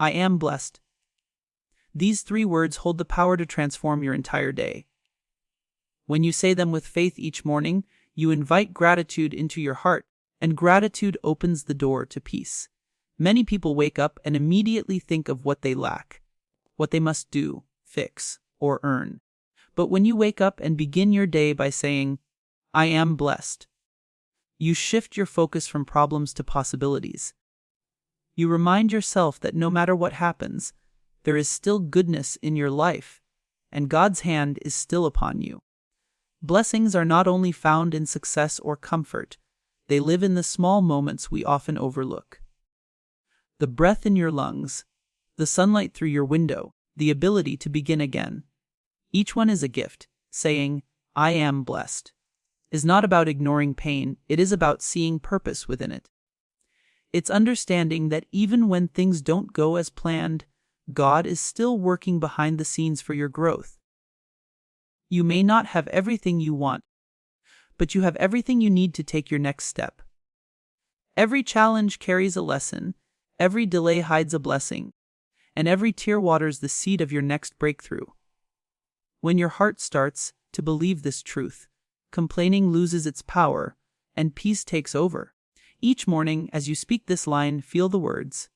I am blessed. These 3 words hold the power to transform your entire day. When you say them with faith each morning, you invite gratitude into your heart, and gratitude opens the door to peace. Many people wake up and immediately think of what they lack, what they must do, fix, or earn. But when you wake up and begin your day by saying, I am blessed, you shift your focus from problems to possibilities. You remind yourself that no matter what happens, there is still goodness in your life, and God's hand is still upon you. Blessings are not only found in success or comfort, they live in the small moments we often overlook. The breath in your lungs, the sunlight through your window, the ability to begin again. Each one is a gift. Saying, I am blessed, is not about ignoring pain, it is about seeing purpose within it. It's understanding that even when things don't go as planned, God is still working behind the scenes for your growth. You may not have everything you want, but you have everything you need to take your next step. Every challenge carries a lesson, every delay hides a blessing, and every tear waters the seed of your next breakthrough. When your heart starts to believe this truth, complaining loses its power, and peace takes over. Each morning, as you speak this line, feel the words.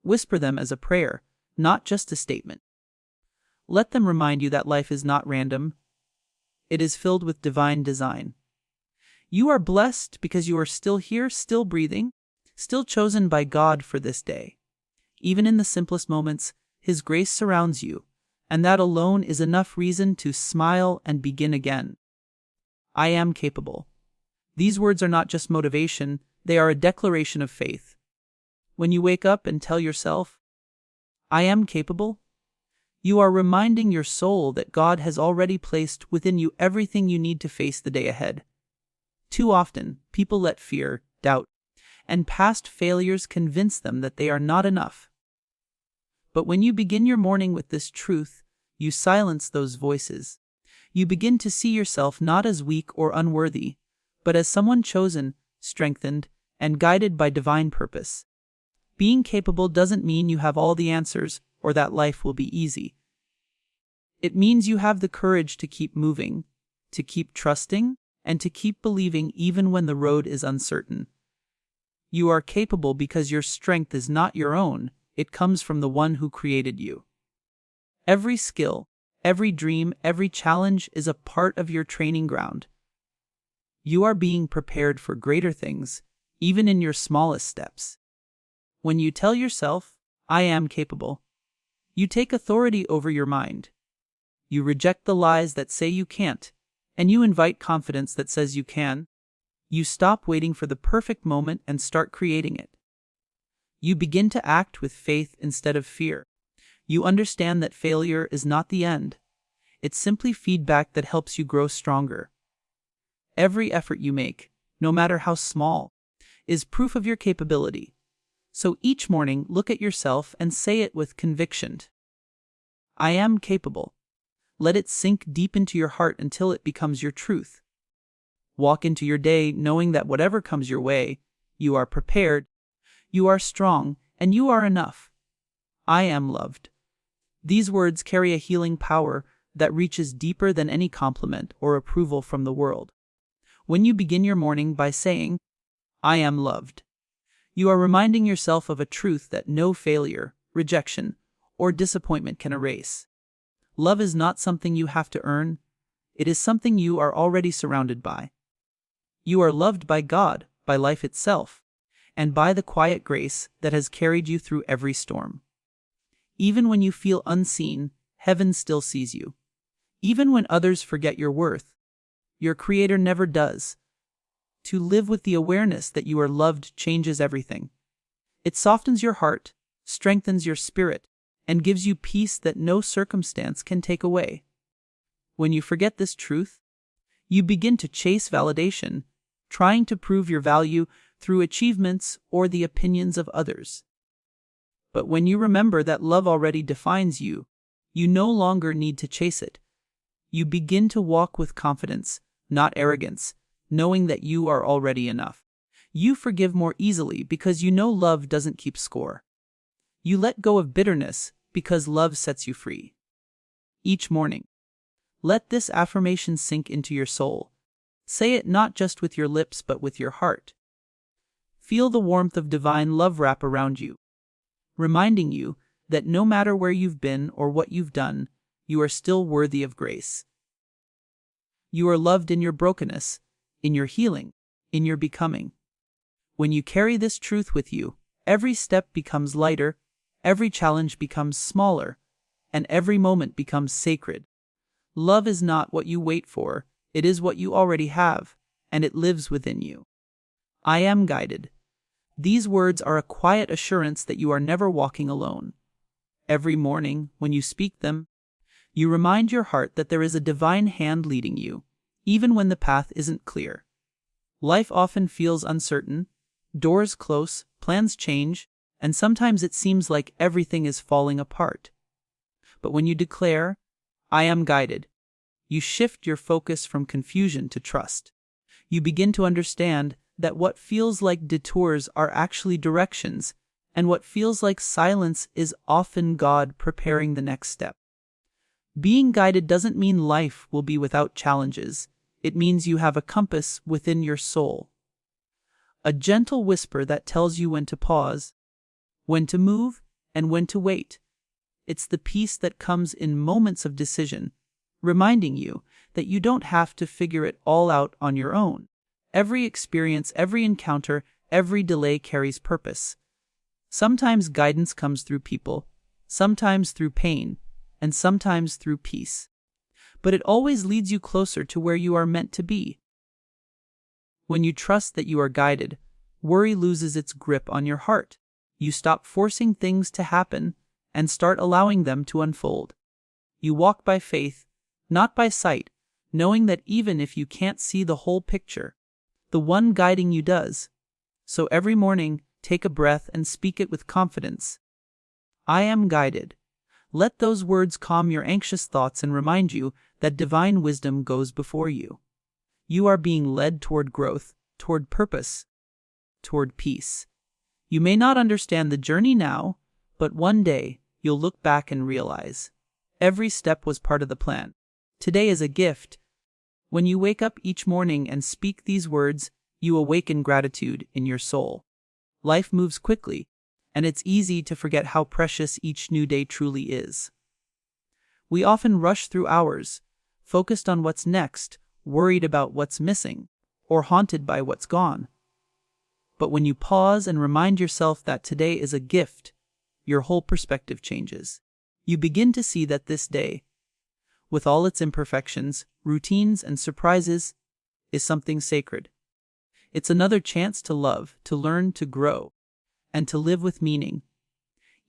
Whisper them as a prayer, not just a statement. Let them remind you that life is not random. It is filled with divine design. You are blessed because you are still here, still breathing, still chosen by God for this day. Even in the simplest moments, His grace surrounds you, and that alone is enough reason to smile and begin again. I am capable. These words are not just motivation, they are a declaration of faith. When you wake up and tell yourself, I am capable, you are reminding your soul that God has already placed within you everything you need to face the day ahead. Too often, people let fear, doubt, and past failures convince them that they are not enough. But when you begin your morning with this truth, you silence those voices. You begin to see yourself not as weak or unworthy, but as someone chosen, strengthened, and guided by divine purpose. Being capable doesn't mean you have all the answers or that life will be easy. It means you have the courage to keep moving, to keep trusting, and to keep believing even when the road is uncertain. You are capable because your strength is not your own, it comes from the one who created you. Every skill, every dream, every challenge is a part of your training ground. You are being prepared for greater things, even in your smallest steps. When you tell yourself, I am capable, you take authority over your mind. You reject the lies that say you can't, and you invite confidence that says you can. You stop waiting for the perfect moment and start creating it. You begin to act with faith instead of fear. You understand that failure is not the end. It's simply feedback that helps you grow stronger. Every effort you make, no matter how small, is proof of your capability. So each morning, look at yourself and say it with conviction. I am capable. Let it sink deep into your heart until it becomes your truth. Walk into your day knowing that whatever comes your way, you are prepared, you are strong, and you are enough. I am loved. These words carry a healing power that reaches deeper than any compliment or approval from the world. When you begin your morning by saying, I am loved, you are reminding yourself of a truth that no failure, rejection, or disappointment can erase. Love is not something you have to earn. It is something you are already surrounded by. You are loved by God, by life itself, and by the quiet grace that has carried you through every storm. Even when you feel unseen, heaven still sees you. Even when others forget your worth, your Creator never does. To live with the awareness that you are loved changes everything. It softens your heart, strengthens your spirit, and gives you peace that no circumstance can take away. When you forget this truth, you begin to chase validation, trying to prove your value through achievements or the opinions of others. But when you remember that love already defines you, you no longer need to chase it. You begin to walk with confidence, not arrogance, knowing that you are already enough. You forgive more easily because you know love doesn't keep score. You let go of bitterness because love sets you free. Each morning, let this affirmation sink into your soul. Say it not just with your lips but with your heart. Feel the warmth of divine love wrap around you, reminding you that no matter where you've been or what you've done, you are still worthy of grace. You are loved in your brokenness, in your healing, in your becoming. When you carry this truth with you, every step becomes lighter, every challenge becomes smaller, and every moment becomes sacred. Love is not what you wait for, it is what you already have, and it lives within you. I am guided. These words are a quiet assurance that you are never walking alone. Every morning, when you speak them, you remind your heart that there is a divine hand leading you, even when the path isn't clear. Life often feels uncertain, doors close, plans change, and sometimes it seems like everything is falling apart. But when you declare, I am guided, you shift your focus from confusion to trust. You begin to understand that what feels like detours are actually directions, and what feels like silence is often God preparing the next step. Being guided doesn't mean life will be without challenges. It means you have a compass within your soul. A gentle whisper that tells you when to pause, when to move, and when to wait. It's the peace that comes in moments of decision, reminding you that you don't have to figure it all out on your own. Every experience, every encounter, every delay carries purpose. Sometimes guidance comes through people, sometimes through pain, and sometimes through peace. But it always leads you closer to where you are meant to be. When you trust that you are guided, worry loses its grip on your heart. You stop forcing things to happen and start allowing them to unfold. You walk by faith, not by sight, knowing that even if you can't see the whole picture, the one guiding you does. So every morning, take a breath and speak it with confidence. I am guided. Let those words calm your anxious thoughts and remind you that divine wisdom goes before you. You are being led toward growth, toward purpose, toward peace. You may not understand the journey now, but one day you'll look back and realize every step was part of the plan. Today is a gift. When you wake up each morning and speak these words, you awaken gratitude in your soul. Life moves quickly, and it's easy to forget how precious each new day truly is. We often rush through hours, focused on what's next, worried about what's missing, or haunted by what's gone. But when you pause and remind yourself that today is a gift, your whole perspective changes. You begin to see that this day, with all its imperfections, routines, and surprises, is something sacred. It's another chance to love, to learn, to grow, and to live with meaning.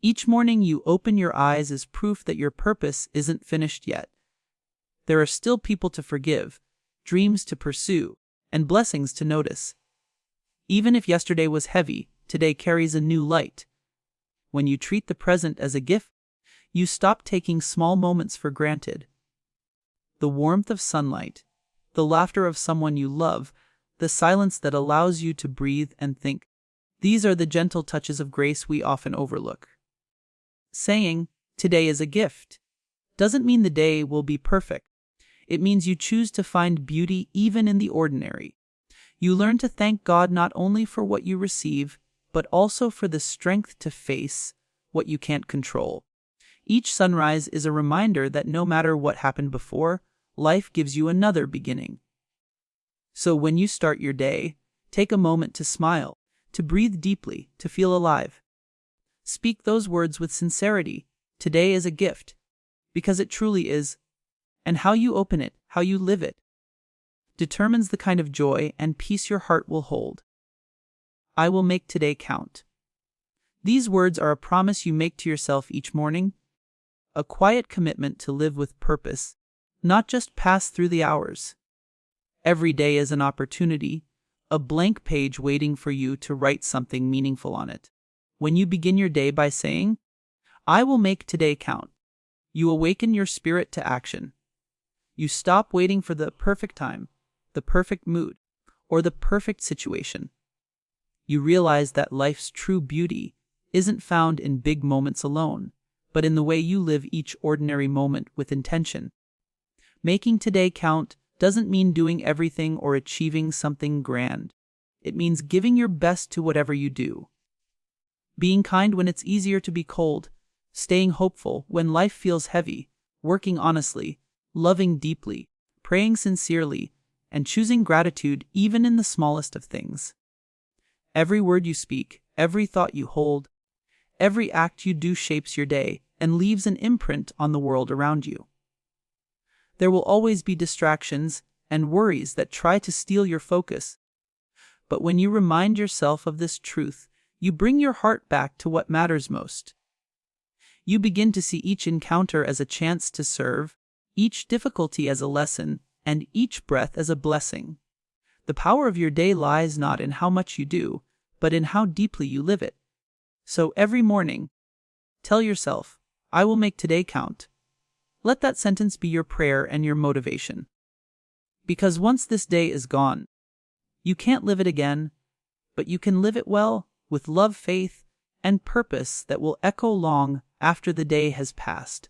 Each morning you open your eyes as proof that your purpose isn't finished yet. There are still people to forgive, dreams to pursue, and blessings to notice. Even if yesterday was heavy, today carries a new light. When you treat the present as a gift, you stop taking small moments for granted. The warmth of sunlight, the laughter of someone you love, the silence that allows you to breathe and think. These are the gentle touches of grace we often overlook. Saying, today is a gift, doesn't mean the day will be perfect. It means you choose to find beauty even in the ordinary. You learn to thank God not only for what you receive, but also for the strength to face what you can't control. Each sunrise is a reminder that no matter what happened before, life gives you another beginning. So when you start your day, take a moment to smile, to breathe deeply, to feel alive. Speak those words with sincerity. Today is a gift, because it truly is. And how you open it, how you live it, determines the kind of joy and peace your heart will hold. I will make today count. These words are a promise you make to yourself each morning, a quiet commitment to live with purpose, not just pass through the hours. Every day is an opportunity, a blank page waiting for you to write something meaningful on it. When you begin your day by saying, I will make today count, you awaken your spirit to action. You stop waiting for the perfect time, the perfect mood, or the perfect situation. You realize that life's true beauty isn't found in big moments alone, but in the way you live each ordinary moment with intention. Making today count doesn't mean doing everything or achieving something grand. It means giving your best to whatever you do. Being kind when it's easier to be cold, staying hopeful when life feels heavy, working honestly, loving deeply, praying sincerely, and choosing gratitude even in the smallest of things. Every word you speak, every thought you hold, every act you do shapes your day and leaves an imprint on the world around you. There will always be distractions and worries that try to steal your focus. But when you remind yourself of this truth, you bring your heart back to what matters most. You begin to see each encounter as a chance to serve, each difficulty as a lesson, and each breath as a blessing. The power of your day lies not in how much you do, but in how deeply you live it. So every morning, tell yourself, I will make today count. Let that sentence be your prayer and your motivation. Because once this day is gone, you can't live it again, but you can live it well, with love, faith, and purpose that will echo long after the day has passed.